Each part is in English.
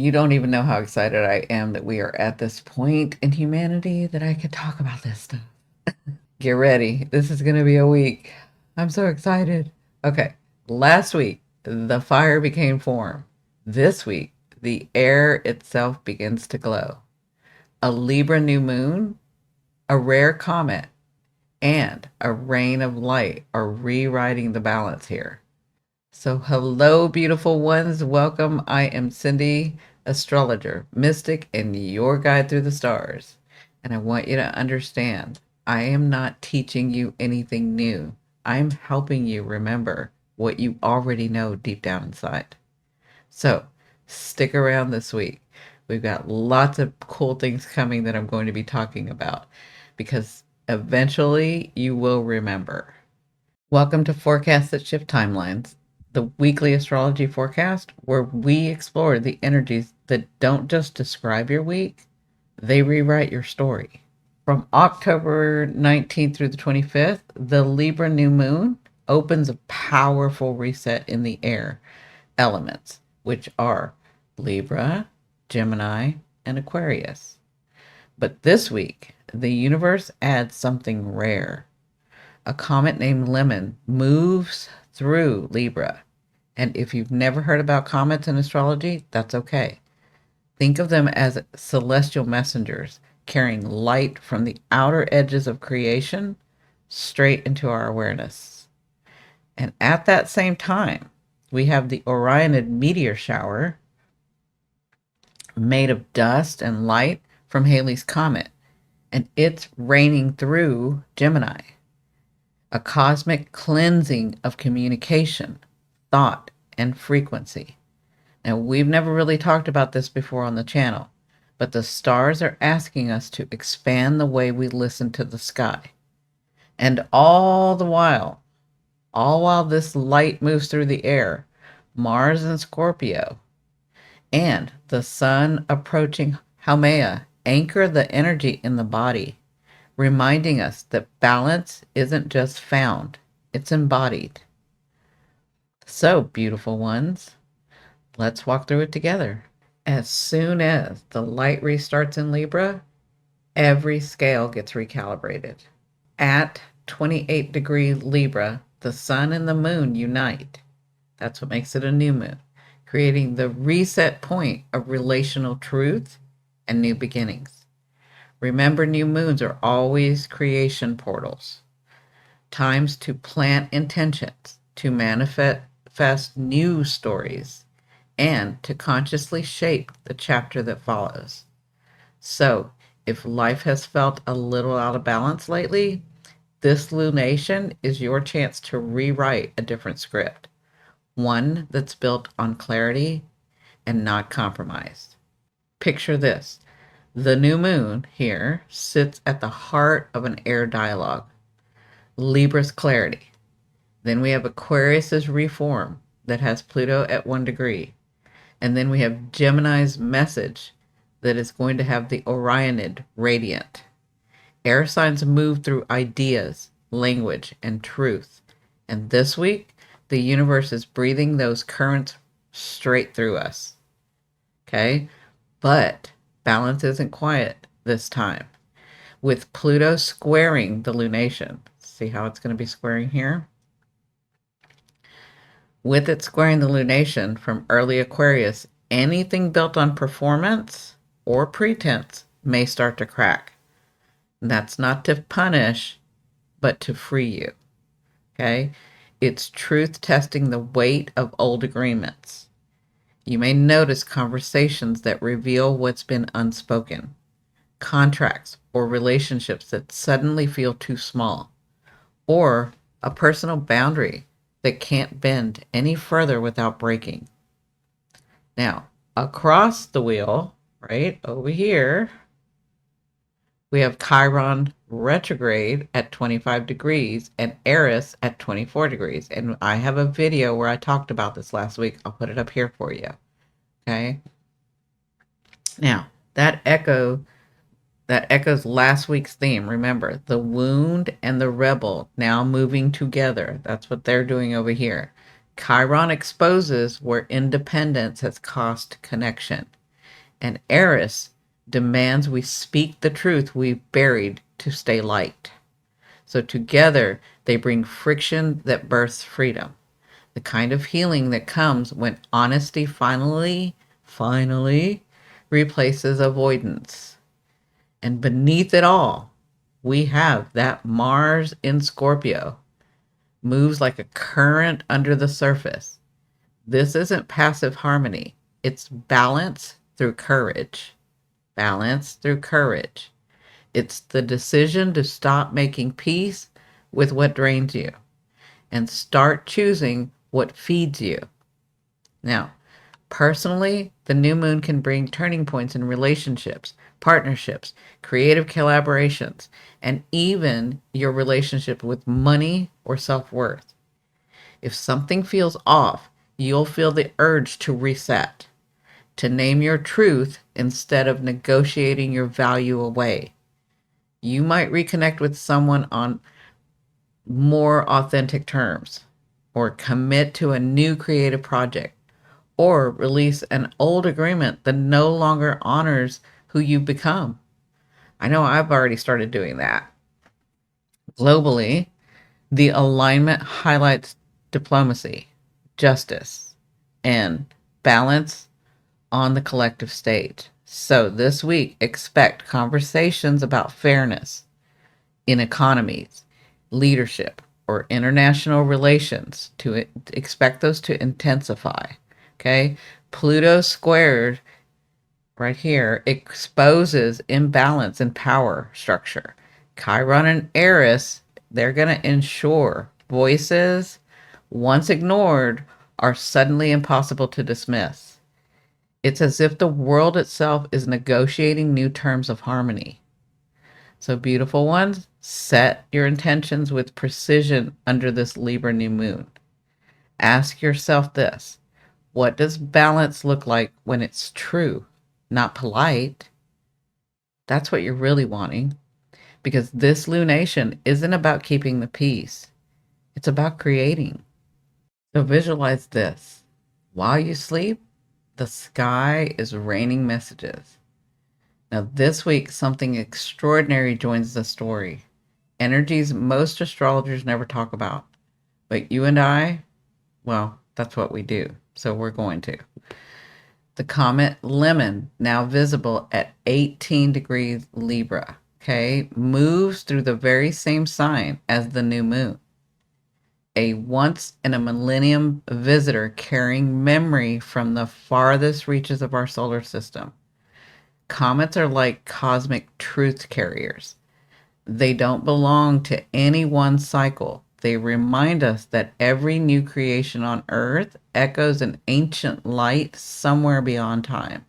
You don't even know how excited I am that we are at this point in humanity that I can talk about this stuff. Get ready. This is going to be a week. I'm so excited. Okay. Last week, the fire became form. This week, the air itself begins to glow. A Libra new moon, a rare comet, and a rain of light are rewriting the balance here. So, hello, beautiful ones. Welcome. I am Cindi, astrologer, mystic, and your guide through the stars. And I want you to understand I am not teaching you anything new. I'm helping you remember what you already know deep down inside. So, stick around this week. We've got lots of cool things coming that I'm going to be talking about because eventually you will remember. Welcome to Forecasts That Shift Timelines, the weekly astrology forecast where we explore the energies that don't just describe your week, they rewrite your story. From October 19th through the 25th, the Libra New Moon opens a powerful reset in the air elements, which are Libra, Gemini, and Aquarius. But this week, the universe adds something rare. A comet named Lemmon moves through Libra. And if you've never heard about comets in astrology, that's okay. Think of them as celestial messengers carrying light from the outer edges of creation straight into our awareness. And at that same time, we have the Orionid Meteor Shower made of dust and light from Halley's Comet, and it's raining through Gemini. A cosmic cleansing of communication, thought, and frequency. Now, we've never really talked about this before on the channel, but the stars are asking us to expand the way we listen to the sky. And all while this light moves through the air, Mars and Scorpio, and the sun approaching Haumea anchor the energy in the body, reminding us that balance isn't just found, it's embodied. So, beautiful ones, let's walk through it together. As soon as the light restarts in Libra, every scale gets recalibrated. At 28 degree Libra, the sun and the moon unite. That's what makes it a new moon, creating the reset point of relational truth and new beginnings. Remember, new moons are always creation portals, times to plant intentions, to manifest new stories, and to consciously shape the chapter that follows. So, if life has felt a little out of balance lately, this lunation is your chance to rewrite a different script, one that's built on clarity and not compromised. Picture this. The new moon here sits at the heart of an air dialogue. Libra's clarity. Then we have Aquarius's reform that has Pluto at 1 degree. And then we have Gemini's message that is going to have the Orionid radiant. Air signs move through ideas, language, and truth. And this week, the universe is breathing those currents straight through us. Okay? But balance isn't quiet this time. With Pluto squaring the lunation. See how it's going to be squaring here? With it squaring the lunation from early Aquarius, anything built on performance or pretense may start to crack. That's not to punish, but to free you. Okay? It's truth testing the weight of old agreements. You may notice conversations that reveal what's been unspoken, contracts or relationships that suddenly feel too small, or a personal boundary that can't bend any further without breaking. Now, across the wheel, right over here, we have Chiron retrograde at 25 degrees and Eris at 24 degrees. And I have a video where I talked about this last week. I'll put it up here for you. Okay. Now, that echoes last week's theme. Remember, the wound and the rebel now moving together. That's what they're doing over here. Chiron exposes where independence has cost connection. And Eris demands we speak the truth we've buried to stay light. So together, they bring friction that births freedom. The kind of healing that comes when honesty finally replaces avoidance. And beneath it all, we have that Mars in Scorpio moves like a current under the surface. This isn't passive harmony. It's balance through courage. Balance through courage. It's the decision to stop making peace with what drains you and start choosing what feeds you. Now, personally, the new moon can bring turning points in relationships, partnerships, creative collaborations, and even your relationship with money or self-worth. If something feels off, you'll feel the urge to reset, to name your truth instead of negotiating your value away. You might reconnect with someone on more authentic terms, or commit to a new creative project, or release an old agreement that no longer honors who you've become. I know I've already started doing that. Globally, the alignment highlights diplomacy, justice, and balance on the collective stage. So this week, expect conversations about fairness in economies, leadership, or international relations to expect those to intensify. Okay. Pluto squared right here exposes imbalance in power structure. Chiron and Eris, they're going to ensure voices once ignored are suddenly impossible to dismiss. It's as if the world itself is negotiating new terms of harmony. So, beautiful ones, set your intentions with precision under this Libra new moon. Ask yourself this: what does balance look like when it's true, not polite? That's what you're really wanting, because this lunation isn't about keeping the peace, it's about creating. So, visualize this: while you sleep, the sky is raining messages. Now, this week, something extraordinary joins the story. Energies most astrologers never talk about. But you and I, well, that's what we do. So we're going to. The comet Lemmon, now visible at 18 degrees Libra, okay, moves through the very same sign as the new moon. A once in a millennium visitor carrying memory from the farthest reaches of our solar system. Comets are like cosmic truth carriers. They don't belong to any one cycle. They remind us that every new creation on Earth echoes an ancient light somewhere beyond time.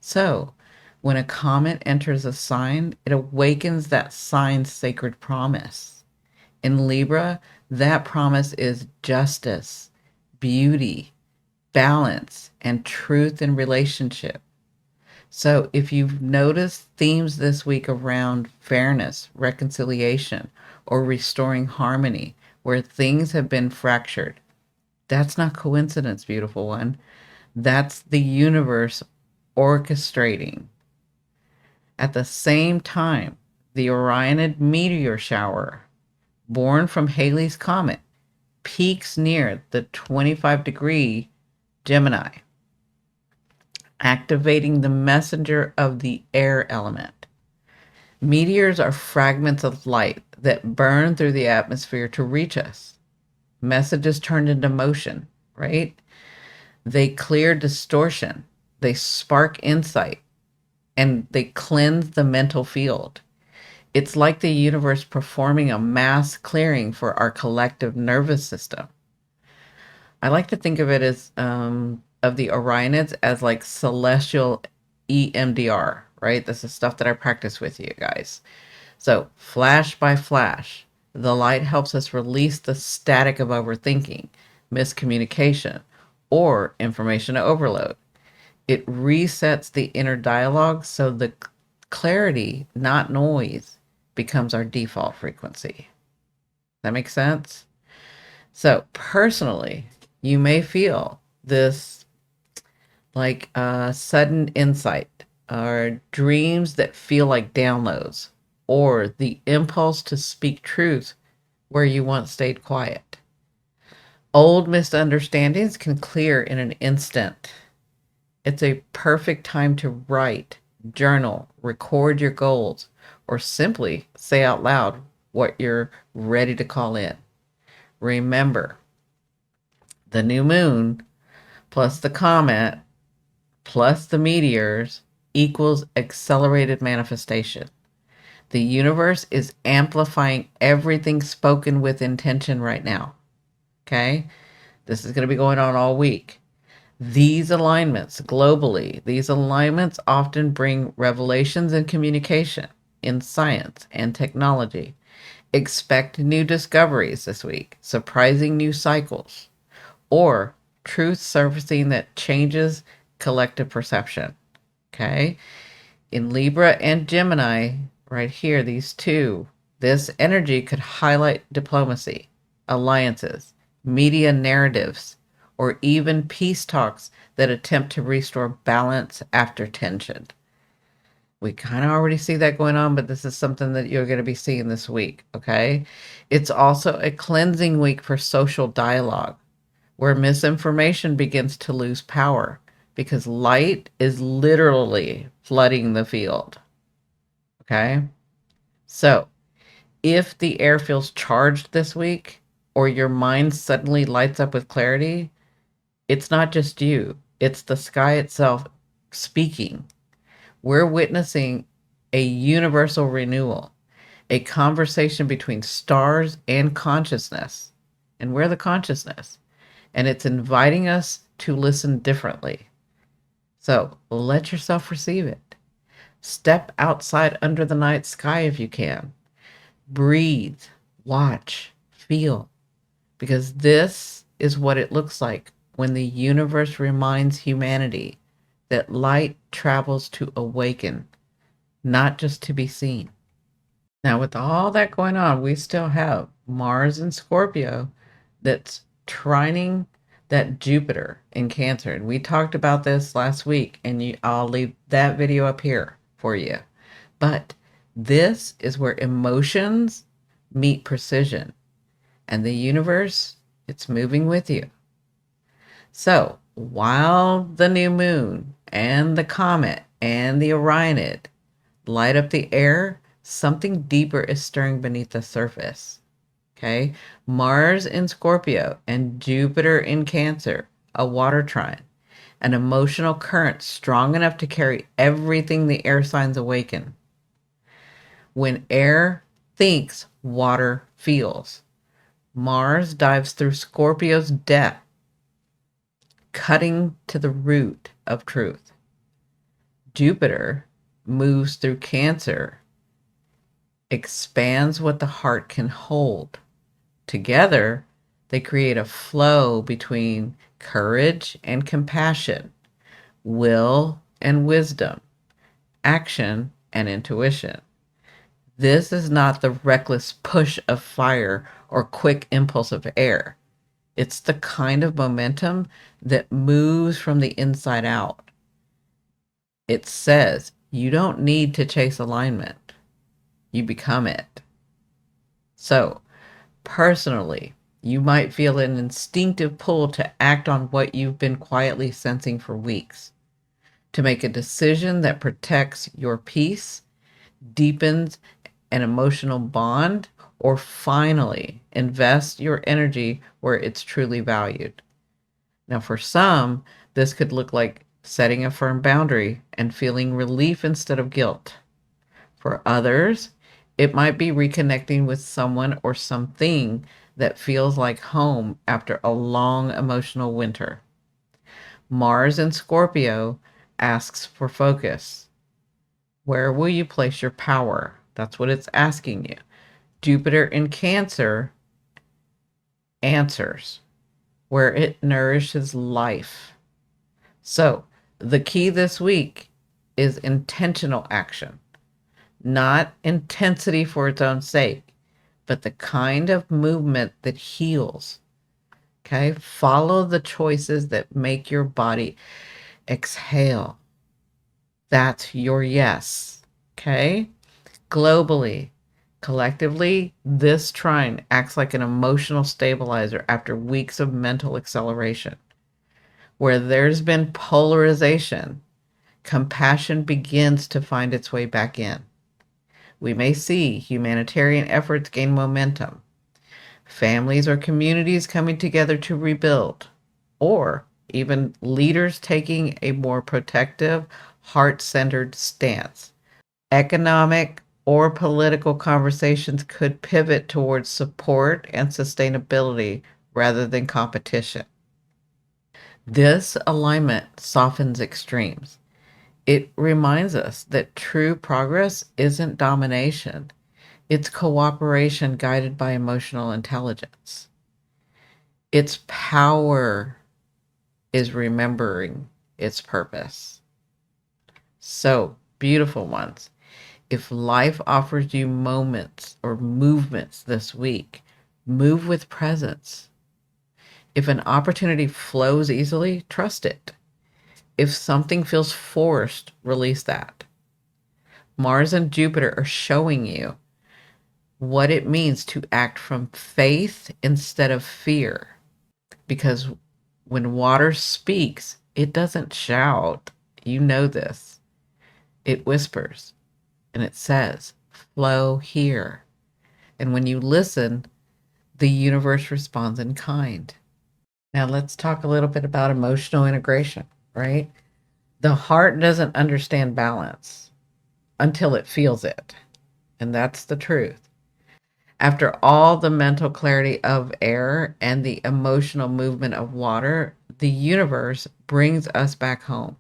So, when a comet enters a sign, it awakens that sign's sacred promise. In Libra, that promise is justice, beauty, balance, and truth in relationship. So if you've noticed themes this week around fairness, reconciliation, or restoring harmony where things have been fractured, that's not coincidence, beautiful one. That's the universe orchestrating. At the same time, the Orionid Meteor Shower, born from Halley's Comet, peaks near the 25-degree Gemini, activating the messenger of the air element. Meteors are fragments of light that burn through the atmosphere to reach us. Messages turned into motion, right? They clear distortion, they spark insight, and they cleanse the mental field. It's like the universe performing a mass clearing for our collective nervous system. I like to think of it as of the Orionids as like celestial EMDR, right? This is stuff that I practice with you guys. So, flash by flash, the light helps us release the static of overthinking, miscommunication, or information overload. It resets the inner dialogue so the clarity, not noise, becomes our default frequency. That makes sense? So, personally, you may feel this like sudden insight, or dreams that feel like downloads, or the impulse to speak truth where you once stayed quiet. Old misunderstandings can clear in an instant. It's a perfect time to write, journal, record your goals, or simply say out loud what you're ready to call in. Remember, the new moon plus the comet plus the meteors equals accelerated manifestation. The universe is amplifying everything spoken with intention right now. Okay? This is going to be going on all week. These alignments globally, these alignments often bring revelations in communication, in science and technology. Expect new discoveries this week, surprising new cycles, or truth surfacing that changes collective perception. Okay? In Libra and Gemini, right here, these two, this energy could highlight diplomacy, alliances, media narratives, or even peace talks that attempt to restore balance after tension. We kind of already see that going on, but this is something that you're going to be seeing this week, okay? It's also a cleansing week for social dialogue, where misinformation begins to lose power because light is literally flooding the field. Okay? So, if the air feels charged this week or your mind suddenly lights up with clarity, it's not just you, it's the sky itself speaking. We're witnessing a universal renewal, a conversation between stars and consciousness. And we're the consciousness. And it's inviting us to listen differently. So let yourself receive it. Step outside under the night sky if you can. Breathe, watch, feel, because this is what it looks like when the universe reminds humanity that light travels to awaken, not just to be seen. Now, with all that going on, we still have Mars in Scorpio that's trining that Jupiter in Cancer. And we talked about this last week, and I'll leave that video up here for you. But this is where emotions meet precision, and the universe, it's moving with you. So while the new moon and the comet and the Orionid light up the air, something deeper is stirring beneath the surface. Okay, Mars in Scorpio and Jupiter in Cancer, a water trine, an emotional current strong enough to carry everything the air signs awaken. When air thinks, water feels. Mars dives through Scorpio's depth, cutting to the root of truth. Jupiter moves through Cancer, expands what the heart can hold. Together, they create a flow between courage and compassion, will and wisdom, action and intuition. This is not the reckless push of fire or quick impulse of air. It's the kind of momentum that moves from the inside out. It says you don't need to chase alignment. You become it. So, personally, you might feel an instinctive pull to act on what you've been quietly sensing for weeks, to make a decision that protects your peace, deepens an emotional bond, or finally invest your energy where it's truly valued. Now, for some, this could look like setting a firm boundary and feeling relief instead of guilt. For others, it might be reconnecting with someone or something that feels like home after a long emotional winter. Mars in Scorpio asks for focus. Where will you place your power? That's what it's asking you. Jupiter in Cancer answers where it nourishes life. So the key this week is intentional action. Not intensity for its own sake, but the kind of movement that heals. Okay? Follow the choices that make your body Exhale. That's your yes. Okay? Globally, collectively, this trine acts like an emotional stabilizer after weeks of mental acceleration. Where there's been polarization, compassion begins to find its way back in. We may see humanitarian efforts gain momentum, families or communities coming together to rebuild, or even leaders taking a more protective, heart-centered stance. Economic or political conversations could pivot towards support and sustainability rather than competition. This alignment softens extremes. It reminds us that true progress isn't domination, it's cooperation guided by emotional intelligence. Its power is remembering its purpose. So, beautiful ones, if life offers you moments or movements this week, move with presence. If an opportunity flows easily, trust it. If something feels forced, release that. Mars and Jupiter are showing you what it means to act from faith instead of fear. Because when water speaks, it doesn't shout. You know this. It whispers and it says, flow here. And when you listen, the universe responds in kind. Now let's talk a little bit about emotional integration, right? The heart doesn't understand balance until it feels it. And that's the truth. After all the mental clarity of air and the emotional movement of water, the universe brings us back home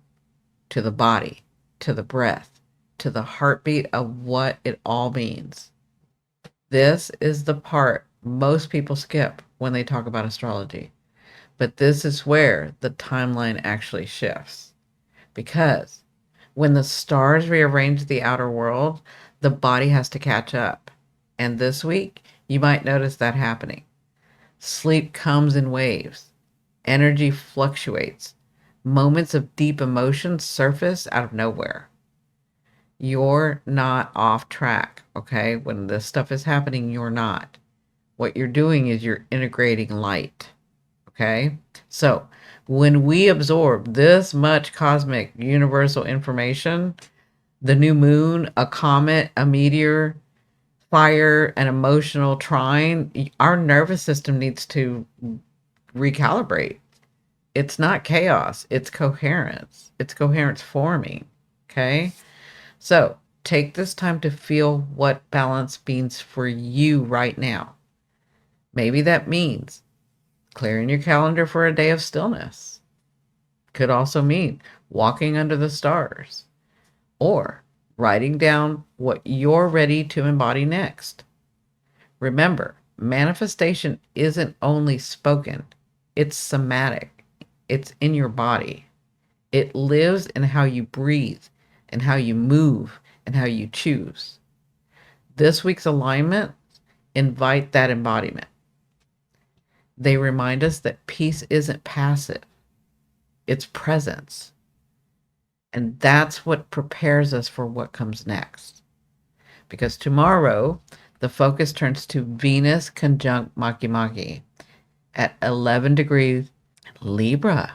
to the body, to the breath, to the heartbeat of what it all means. This is the part most people skip when they talk about astrology. But this is where the timeline actually shifts. Because when the stars rearrange the outer world, the body has to catch up. And this week, you might notice that happening. Sleep comes in waves. Energy fluctuates. Moments of deep emotion surface out of nowhere. You're not off track, okay? When this stuff is happening, you're not. What you're doing is you're integrating light, okay? So when we absorb this much cosmic universal information, the new moon, a comet, a meteor, fire, an emotional trine, our nervous system needs to recalibrate. It's not chaos, it's coherence. It's coherence forming, okay? So take this time to feel what balance means for you right now. Maybe that means clearing your calendar for a day of stillness. Could also mean walking under the stars or writing down what you're ready to embody next. Remember, manifestation isn't only spoken, it's somatic. It's in your body. It lives in how you breathe and how you move and how you choose. This week's alignment invite that embodiment. They remind us that peace isn't passive, it's presence. And that's what prepares us for what comes next. Because tomorrow, the focus turns to Venus conjunct Makemake at 11 degrees Libra.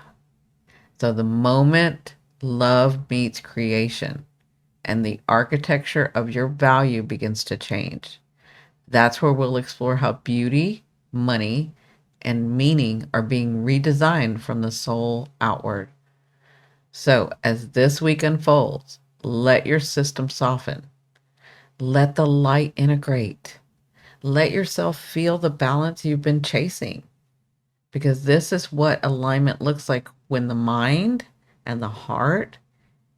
So the moment love meets creation and the architecture of your value begins to change. That's where we'll explore how beauty, money, and meaning are being redesigned from the soul outward. So as this week unfolds, let your system soften. Let the light integrate. Let yourself feel the balance you've been chasing. Because this is what alignment looks like when the mind and the heart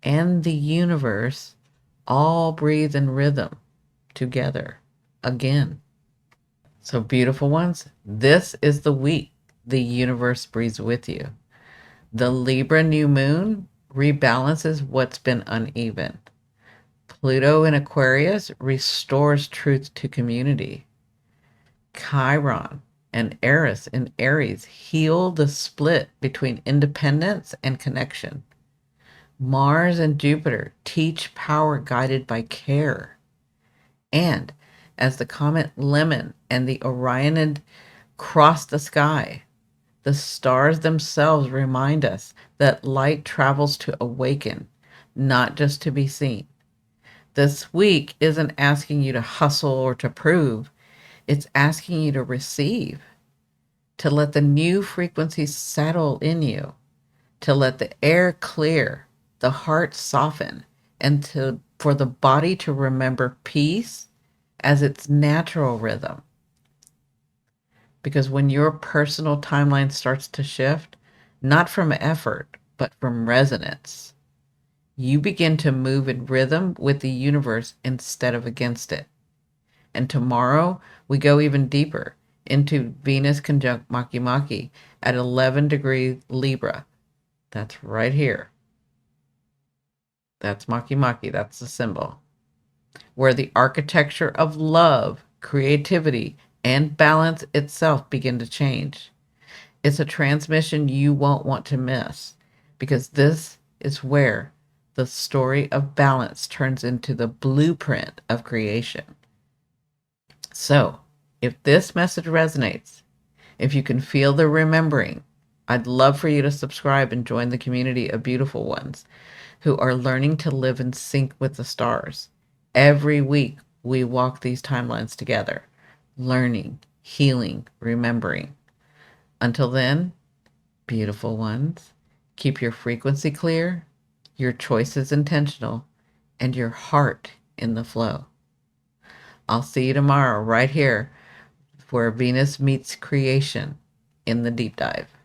and the universe all breathe in rhythm together again. So beautiful ones, this is the week the universe breathes with you. The Libra New Moon rebalances what's been uneven. Pluto in Aquarius restores truth to community. Chiron and Eris in Aries heal the split between independence and connection. Mars and Jupiter teach power guided by care. And as the comet Lemmon and the Orionid cross the sky, the stars themselves remind us that light travels to awaken, not just to be seen. This week isn't asking you to hustle or to prove, it's asking you to receive, to let the new frequencies settle in you, to let the air clear, the heart soften, and for the body to remember peace as its natural rhythm. Because when your personal timeline starts to shift, not from effort, but from resonance, you begin to move in rhythm with the universe instead of against it. And tomorrow, we go even deeper into Venus conjunct Makemake at 11 degrees Libra. That's right here. That's Makemake. That's the symbol. Where the architecture of love, creativity, and balance itself begin to change. It's a transmission you won't want to miss, because this is where the story of balance turns into the blueprint of creation. So, if this message resonates, if you can feel the remembering, I'd love for you to subscribe and join the community of beautiful ones who are learning to live in sync with the stars. Every week, we walk these timelines together, learning, healing, remembering. Until then, beautiful ones, keep your frequency clear, your choices intentional, and your heart in the flow. I'll see you tomorrow right here where Venus meets creation in the deep dive.